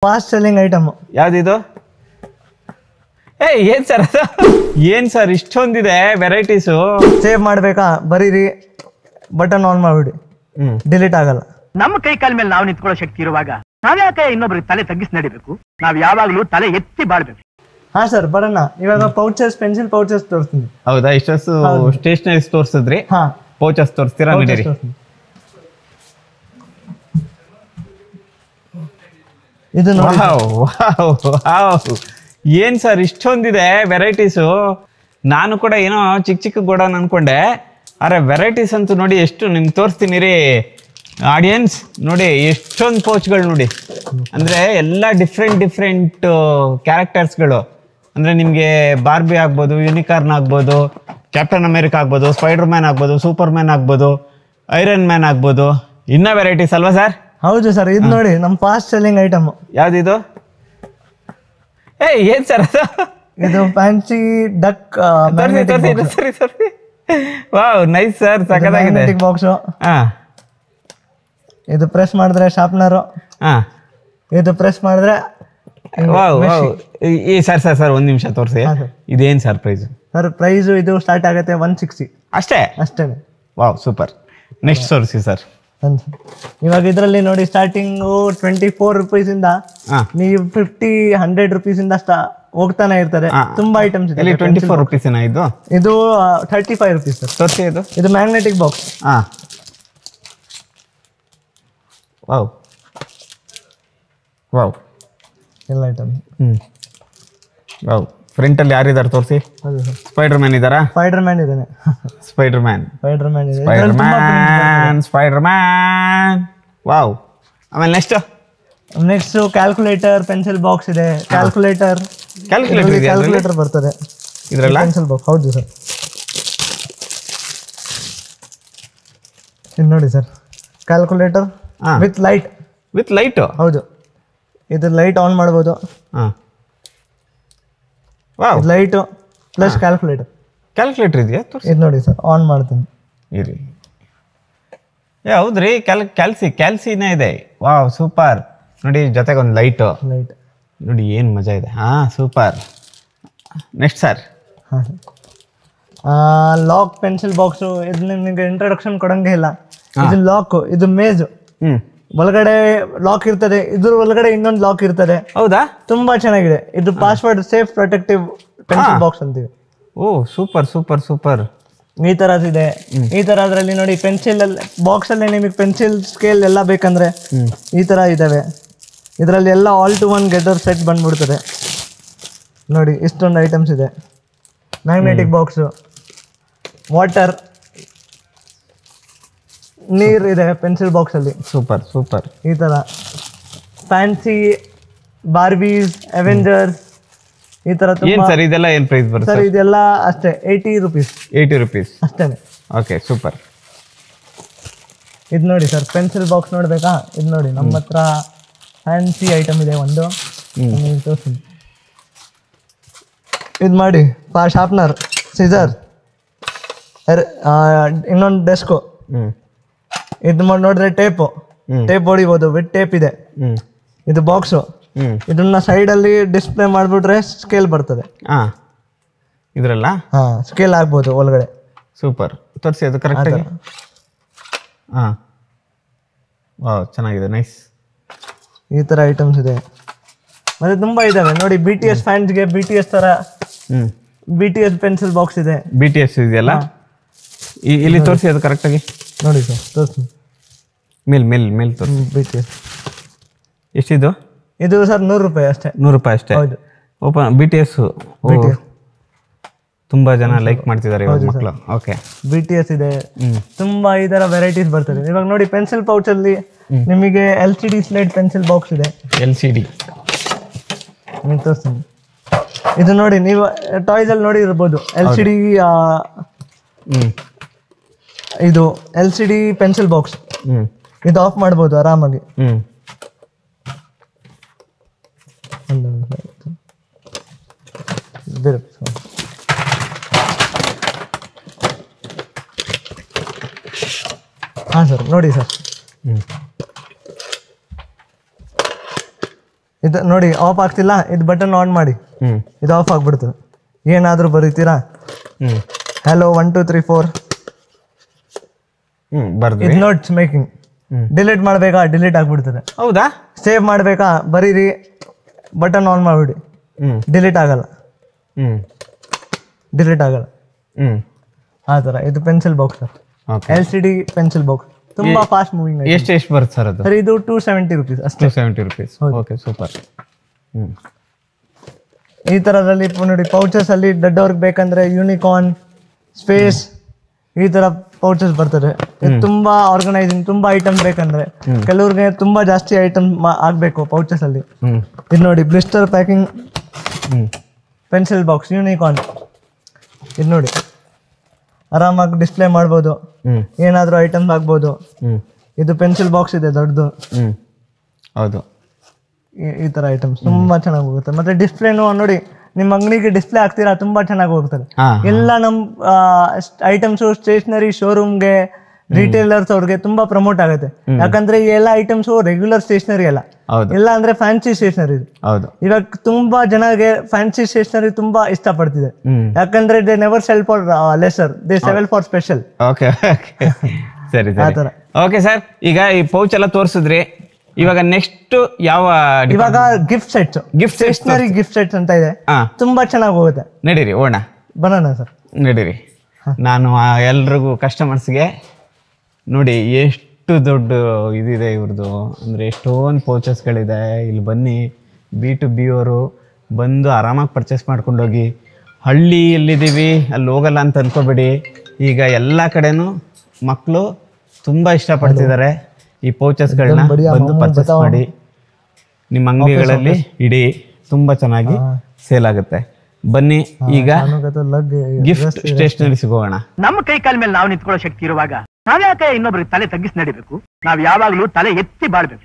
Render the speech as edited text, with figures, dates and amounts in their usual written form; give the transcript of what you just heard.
Fast selling item ಯಾವ್ದಿದು? ಏನ್ sir ಅದು? ಏನ್ ಸರ್ ಇಷ್ಟೊಂದಿದೆ ವೆರೈಟೀಸು? ಸೇವ್ ಮಾಡ್ಬೇಕಾ? ಬರೀರಿ, ಬಟನ್ ಆನ್ ಮಾಡ್ಬಿಡಿ, ಡಿಲೀಟ್ ಆಗಲ್ಲ. ನಮ್ಮ ಕೈ ಕಾಲ ಮೇಲೆ ನಾವು ನಿಂತ್ಕೊಳ್ಳೋ ಶಕ್ತಿ ಇರುವಾಗ ನಾವ್ಯಾಕೆ ಇನ್ನೊಬ್ರಿಗೆ ತಲೆ ತಗ್ಗಿಸಿ ನಡಿಬೇಕು? ನಾವ್ ಯಾವಾಗ್ಲೂ ತಲೆ ಎತ್ತಿ ಬಾಳ್ಬೇಕು. ಹಾ ಸರ್, ಬರೋಣ. ಇವಾಗ ಪೌಚಸ್, ಪೆನ್ಸಿಲ್ ಪೌಚಸ್ ತೋರಿಸ್ತೀನಿ. ಹೌದಾ? ಇಷ್ಟೊಂದು ಸ್ಟೇಷನರೀಸ್ ತೋರಿಸಿದ್ರಿ, ಹಾ ಪೌಚಸ್ ತೋರಿಸ್ತೀರಾ? ನಡೀರಿ. ಇದು ಏನ್ ಸರ್ ಇಷ್ಟೊಂದಿದೆ ವೆರೈಟೀಸು? ನಾನು ಕೂಡ ಏನೋ ಚಿಕ್ಕ ಚಿಕ್ಕ ಗೋಡನ್ ಅನ್ಕೊಂಡೆ, ಅರೆ ವೆರೈಟೀಸ್ ಅಂತೂ ನೋಡಿ ಎಷ್ಟು ನಿಮ್ಗೆ ತೋರಿಸ್ತೀನಿ ರೀ ಆಡಿಯನ್ಸ್. ನೋಡಿ ಎಷ್ಟೊಂದು ಪೌಚ್ಗಳು ನೋಡಿ, ಅಂದ್ರೆ ಎಲ್ಲ ಡಿಫ್ರೆಂಟ್ ಕ್ಯಾರೆಕ್ಟರ್ಸ್ಗಳು. ಅಂದ್ರೆ ನಿಮ್ಗೆ ಬಾರ್ಬಿ ಆಗ್ಬೋದು, ಯೂನಿಕಾರ್ನ್ ಆಗ್ಬೋದು, ಕ್ಯಾಪ್ಟನ್ ಅಮೆರಿಕಾ ಆಗ್ಬೋದು, ಸ್ಪೈಡರ್ ಮ್ಯಾನ್ ಆಗ್ಬೋದು, ಸೂಪರ್ ಮ್ಯಾನ್ ಆಗ್ಬೋದು, ಐರನ್ ಮ್ಯಾನ್ ಆಗ್ಬೋದು, ಇನ್ನ ವೆರೈಟೀಸ್ ಅಲ್ವಾ ಸರ್? ಹೌದು ಸರ್. ಇದು ನೋಡಿ ನಮ್ ಫಾಸ್ಟ್ ಸೆಲ್ಲಿಂಗ್ ಐಟಮ್. ಯಾವ್ದಿದು? ಏನ್ ಸರ್ ಅದು? ಇದು ಫ್ಯಾನ್ಸಿ ಡಕ್ ಸರಿ ಸರಿ. ವಾವ್, ನೈಸ್ ಸರ್, ಸಖತ್ತಾಗಿದೆ. ಬಾಕ್ಸ್. ಹಾ, ಇದು ಪ್ರೆಸ್ ಮಾಡಿದ್ರೆ ಶಾರ್ಪ್ನರ್. ಹಾ, ಇದು ಪ್ರೆಸ್ ಮಾಡಿದ್ರೆ ಸರ್ ಒಂದ್ ನಿಮಿಷ ತೋರಿಸಿ. ಇದೇನ್ ಸರ್ ಪ್ರೈಸ್? ಸರ್ ಪ್ರೈಸ್ ಇದು ಸ್ಟಾರ್ಟ್ ಆಗುತ್ತೆ 160 ಅಷ್ಟೇ. Wow, super. ನೆಕ್ಸ್ಟ್ ತೋರಿಸಿ ಸರ್. ಇವಾಗ ಇದರಲ್ಲಿ ನೋಡಿ ಸ್ಟಾರ್ಟಿಂಗು 24 ರೂಪೀಸ್ ಇಂದ ನೀವು 50-100 ರೂಪೀಸ್ ಇಂದ ಹೋಗ್ತಾನೆ ಇರ್ತಾರೆ. ತುಂಬಾ ಐಟಮ್ಸ್ ಇದೆ. 24 ರೂಪೀಸ್ ಇದು? ಇದು 35 ರೂಪೀಸ್ ಸರ್. ತೋರಿಸಿ. ಇದು ಮ್ಯಾಗ್ನೆಟಿಕ್ ಬಾಕ್ಸ್. ವಾವ್ ವಾವ್, ಎಲ್ಲ ಐಟಮ್. ವಾವ್. ಫ್ರಂಟ್ ಅಲ್ಲಿ ಯಾರಿದ್ದಾರೆ ತೋರಿಸಿ. ಸ್ಪೈಡರ್ ಮ್ಯಾನ್ ಇದಾರಾ? ಸ್ಪೈಡರ್ ಮ್ಯಾನ್ ಇದಾನೆ. ಸ್ಪೈಡರ್ ಮ್ಯಾನ್ ಇದೆ. Spider Man. ವಾವ್. ಆಮೇಲೆ ನೆಕ್ಸ್ಟ್ ಕ್ಯಾಲ್ಕುಲೇಟರ್, ಪೆನ್ಸಿಲ್ ಬಾಕ್ಸ್ ಇದೆ. ಕ್ಯಾಲ್ಕುಲೇಟರ್ ಬರ್ತದೆ ಇದ್ರಲ್ಲ. Pencil box. ಹೌದು ಸರ್. ಇದು ನೋಡಿ ಸರ್, ಕ್ಯಾಲ್ಕುಲೇಟರ್ ವಿತ್ ಲೈಟ್. ಹೌದು, ಇದು ಲೈಟ್ ಆನ್ ಮಾಡ್ಬೋದು. ಲೈಟ್ ಪ್ಲಸ್ ಕ್ಯಾಲ್ಕುಲೇಟರ್ ಇದೆಯಾ? ಇದು ನೋಡಿ ಸರ್, ಆನ್ ಮಾಡ್ತೀನಿ. ಇರಿ. ಹೌದ್ರಿ, ಕ್ಯಾಲ್ಸಿನೇ ಇದೆ. Wow, super. ನೋಡಿ ಜೊತೆಗೆ ಒಂದು ಲೈಟ್ ನೋಡಿ, ಏನು ಮಜಾ ಇದೆ. Super. Next sir. Lock pencil box. ಇದು ನಿಮಗೆ ಇಂಟ್ರೊಡಕ್ಷನ್ ಕೊಡಂಗೆ ಇಲ್ಲ. ಇದು ಲಾಕ್, ಇದು ಮೇಜ್. ಒಳಗಡೆ ಲಾಕ್ ಇರ್ತದೆ, ಇದ್ರ ಒಳಗಡೆ ಇನ್ನೊಂದು ಲಾಕ್ ಇರ್ತದೆ. ಹೌದಾ? ತುಂಬಾ ಚೆನ್ನಾಗಿದೆ. ಇದು password safe protective pencil box ಅಂತೀವಿ. ಓ, ಸೂಪರ್. ಈ ತರದಿದೆ. ಈ ತರ ಅದ್ರಲ್ಲಿ ನೋಡಿ ಪೆನ್ಸಿಲ್ ಬಾಕ್ಸ್ ಅಲ್ಲಿ ನಿಮಗೆ ಪೆನ್ಸಿಲ್ ಸ್ಕೇಲ್ ಎಲ್ಲ ಬೇಕಂದ್ರೆ ಈ ತರ ಇದಾವೆ. ಇದರಲ್ಲಿ ಎಲ್ಲ all-to-one ಗೆದರ್ ಸೆಟ್ ಬಂದ್ಬಿಡ್ತದೆ. ನೋಡಿ ಇಷ್ಟೊಂದು ಐಟಮ್ಸ್ ಇದೆ. ಮ್ಯಾಗ್ನೆಟಿಕ್ ಬಾಕ್ಸ್, ವಾಟರ್, ನೀರ್ ಇದೆ ಪೆನ್ಸಿಲ್ ಬಾಕ್ಸ್ ಅಲ್ಲಿ. ಸೂಪರ್. ಈ ತರ ಫ್ಯಾನ್ಸಿ ಬಾರ್ಬೀಸ್, ಅವೆಂಜರ್ಸ್, ಈ ತರ. ಸರ್ ಇದೆಲ್ಲ ಏನ್ ಪ್ರೈಸ್ ಬರುತ್ತೆ ಸರ್? ಇದೆಲ್ಲ ಅಷ್ಟೇ 80 ರೂಪೀಸ್ ಅಷ್ಟೇ. Okay, super. ಇದು ನೋಡಿ ಸರ್, ಪೆನ್ಸಿಲ್ ಬಾಕ್ಸ್ ನೋಡ್ಬೇಕಾ? ಇದು ನೋಡಿ, ನಮ್ಮ ಹತ್ರ ಫ್ಯಾನ್ಸಿ ಐಟಮ್ ಇದೆ ಒಂದು. ಇದು ಮಾಡಿ, ಶಾರ್ಪ್ನರ್, ಸಿಸರ್, ಇನ್ನೊಂದು ಡೆಸ್ಕು. ಇದು ನೋಡಿದ್ರೆ ಟೇಪ್ ಹೊಡಿಬೋದು, ವಿತ್ ಟೇಪ್ ಇದೆ. ಇದು ಬಾಕ್ಸು. ಇದನ್ನ ಸೈಡ್ ಅಲ್ಲಿ ಡಿಸ್ಪ್ಲೇ ಮಾಡ್ಬಿಟ್ರೆ ಸ್ಕೇಲ್ ಬರ್ತದೆ. ಇದ್ರಲ್ಲ ಸ್ಕೇಲ್ ಆಗ್ಬೋದು ಒಳಗಡೆ. ಸೂಪರ್. ತೋರಿಸಿ ಅದು ಕರೆಕ್ಟ್ ಆಗಿ. ವಾವ್, ಚೆನ್ನಾಗಿದೆ, ನೈಸ್. ಈ ತರ ಐಟಮ್ಸ್ ಇದೆ. ಮತ್ತೆ ತುಂಬಾ ಇದಾವೆ ನೋಡಿ. BTS ಫ್ಯಾನ್ಸ್ಗೆ BTS ತರ BTS ಪೆನ್ಸಿಲ್ ಬಾಕ್ಸ್ ಇದೆ. BTS ಇದೆಯಲ್ಲ, ಇಲ್ಲಿ ತೋರಿಸಿ ಅದು ಕರೆಕ್ಟ್ ಆಗಿ. ನೋಡಿ ಸರ್, ತೋರಿಸಿ. ಮೇಲ್ ತೋರಿಸಿ. BTS ಎಷ್ಟಿದು? ಇದು ಸರ್ 100 ರೂಪಾಯಿ ಅಷ್ಟೇ. 100 ರೂಪಾಯಿ ಅಷ್ಟೇ. ಹೌದು. ಓಪನ್ BTS ತುಂಬಾ ಜನ ಲೈಕ್ ಮಾಡ್ತಿದ್ದಾರೆ ಇವಾಗ ಮಕ್ಕಳು. ಓಕೆ, BTS ಇದೆ. ತುಂಬಾ ಈ ತರ ವೆರೈಟೀಸ್ ಬರ್ತದೆ. ಇವಾಗ ನೋಡಿ ಪೆನ್ಸಿಲ್ ಪೌಚ್ ಅಲ್ಲಿ ನಿಮಗೆ LCD ಸ್ಲೇಟ್ ಪೆನ್ಸಿಲ್ ಬಾಕ್ಸ್ ಇದೆ. LCD ತೋರಿಸ್ತೀನಿ. ಇದು ನೋಡಿ, ನೀವು ಟಾಯ್ಸ್ ಅಲ್ಲಿ ನೋಡಿ ಇರ್ಬೋದು. LCD ಇದು LCD ಪೆನ್ಸಿಲ್ ಬಾಕ್ಸ್. ಇದು ಆಫ್ ಮಾಡ್ಬೋದು ಆರಾಮಾಗಿ. ಸರ್ ನೋಡಿ ಸರ್, ಇದು ನೋಡಿ ಆಫ್ ಆಗ್ತಿಲ್ಲ, ಇದು ಬಟನ್ ಆನ್ ಮಾಡಿ, ಇದು ಆಫ್ ಆಗ್ಬಿಡ್ತದೆ. ಏನಾದರೂ ಬರೀತೀರಾ, ಹಲೋ 1 2 3 4 ಇದು ನೋಟ್ಸ್ ಮೇಕಿಂಗ್. ಡಿಲೀಟ್ ಮಾಡಬೇಕಾ, ಡಿಲೀಟ್ ಆಗ್ಬಿಡ್ತದೆ. ಹೌದಾ? ಸೇವ್ ಮಾಡಬೇಕಾ, ಬರೀರಿ, ಬಟನ್ ಆನ್ ಮಾಡಿಬಿಡಿ, ಡಿಲೀಟ್ ಆಗಲ್ಲ, ಡಿಲೀಟ್ ಆಗಲ್ಲ. ಆ ಥರ ಇದು pencil box, LCD pencil box, ತುಂಬಾ ಫಾಸ್ಟ್ ಮೂವಿಂಗ್. ಎಷ್ಟು ಬರುತ್ತೆ ಸರ್ ಅದು? ಸರ್ ಇದು 270 rupees ಅಷ್ಟೇ. 270 rupees. Okay, super. ಈ ಥರದಲ್ಲಿ ನೋಡಿ ಪೌಚಸ್ ಅಲ್ಲಿ ದೊಡ್ಡವ್ರಿಗೆ ಬೇಕಂದ್ರೆ ಯೂನಿಕಾರ್ನ್, ಸ್ಪೇಸ್, ಈ ತರ ಪೌಚಸ್ ಬರ್ತದೆ. ಇದು ತುಂಬಾ ಆರ್ಗನೈಸಿಂಗ್, ತುಂಬಾ ಐಟಮ್ ಬೇಕಂದ್ರೆ, ಕೆಲವ್ರಿಗೆ ತುಂಬಾ ಜಾಸ್ತಿ ಐಟಮ್ ಆಗ್ಬೇಕು ಪೌಚಸ್ ಅಲ್ಲಿ. ಇದು ನೋಡಿ blister packing pencil box unicorn. ಇದು ನೋಡಿ ಆರಾಮಾಗಿ ಡಿಸ್ಪ್ಲೇ ಮಾಡ್ಬೋದು, ಏನಾದ್ರೂ ಐಟಮ್ಸ್ ಆಗ್ಬೋದು. ಇದು ಪೆನ್ಸಿಲ್ ಬಾಕ್ಸ್ ಇದೆ ದೊಡ್ಡದು. ಹೌದು, ಈ ತರ ಐಟಮ್ಸ್ ತುಂಬಾ ಚೆನ್ನಾಗಿ ಹೋಗುತ್ತೆ. ಮತ್ತೆ ಡಿಸ್ಪ್ಲೇನು ನೋಡಿ, ನಿಮ್ಮ ಅಂಗಡಿಗೆ ಡಿಸ್ಪ್ಲೇ ಹಾಕ್ತೀರಾ, ತುಂಬಾ ಚೆನ್ನಾಗಿ ಹೋಗ್ತದೆ. ಎಲ್ಲ ನಮ್ ಐಟಮ್ಸ್ ಸ್ಟೇಷನರಿ ಶೋರೂಮ್ಗೆ, ರಿಟೇಲರ್ಸ್ ಅವ್ರಿಗೆ ತುಂಬಾ ಪ್ರಮೋಟ್ ಆಗುತ್ತೆ. ಯಾಕಂದ್ರೆ ಈ ಎಲ್ಲ ಐಟಮ್ಸ್ ರೆಗ್ಯುಲರ್ ಸ್ಟೇಷನರಿ ಅಲ್ಲ, ಎಲ್ಲ ಅಂದ್ರೆ ಫ್ಯಾನ್ಸಿ ಸ್ಟೇಷನರಿ. ಇವಾಗ ತುಂಬಾ ಜನಗೆ ಫ್ಯಾನ್ಸಿ ಸ್ಟೇಷನರಿ ತುಂಬಾ ಇಷ್ಟ ಪಡ್ತಿದೆ. ಯಾಕಂದ್ರೆ they never cell for lesser, they cell for special. Okay, ಸರಿ ಸರಿ. ಓಕೆ ಸರ್, ಈಗ ಈ ಪೌಚ್ ಎಲ್ಲ ತೋರಿಸಿದ್ರಿ. ಇವಾಗ ನೆಕ್ಸ್ಟ್ ಯಾವ? ಇವಾಗ gift sets, gift stationery gift sets ಅಂತ ಇದೆ, ತುಂಬಾ ಚೆನ್ನಾಗಿ ಹೋಗುತ್ತೆ. ನಡೀರಿ ಓಣ, ಬರೋಣ ಸರ್. ನಡೀರಿ. ನಾನು ಎಲ್ರಿಗೂ ಕಸ್ಟಮರ್ಸ್ಗೆ ನೋಡಿ ಎಷ್ಟು ದೊಡ್ಡ ಇದಿದೆ ಇವ್ರದ್ದು, ಅಂದರೆ ಎಷ್ಟೊಂದು ಪೌಚಸ್ಗಳಿದೆ. ಇಲ್ಲಿ ಬನ್ನಿ, B2B ಅವರು ಬಂದು ಆರಾಮಾಗಿ ಪರ್ಚೇಸ್ ಮಾಡ್ಕೊಂಡೋಗಿ. ಹಳ್ಳಿಯಲ್ಲಿದ್ದೀವಿ, ಅಲ್ಲಿ ಹೋಗಲ್ಲ ಅಂತ ಅನ್ಕೋಬೇಡಿ. ಈಗ ಎಲ್ಲ ಕಡೆನೂ ಮಕ್ಕಳು ತುಂಬ ಇಷ್ಟಪಡ್ತಿದ್ದಾರೆ ಈ ಪೌಚಸ್ಗಳನ್ನ. ಬಂದು ಪರ್ಚೇಸ್ ಮಾಡಿ, ನಿಮ್ಮ ಅಂಗಡಿಗಳಲ್ಲಿ ಇಡಿ, ತುಂಬ ಚೆನ್ನಾಗಿ ಸೇಲ್ ಆಗುತ್ತೆ. ಬನ್ನಿ, ಈಗ ಗಿಫ್ಟ್ ಸ್ಟೇಷನರಿ ಸಿಗೋಣ. ನಮ್ಮ ಕೈ ಕಾಲ ಮೇಲೆ ನಾವು ನಿಂತ್ಕೊಳ್ಳೋ ಶಕ್ತಿ ಇರುವಾಗ ನಾವ್ಯಾಕೆ ಇನ್ನೊಬ್ರಿಗೆ ತಲೆ ತಗ್ಗಿಸಿ ನಡಿಬೇಕು? ನಾವ್ ಯಾವಾಗ್ಲೂ ತಲೆ ಎತ್ತಿ ಬಾಳ್ಬೇಕು.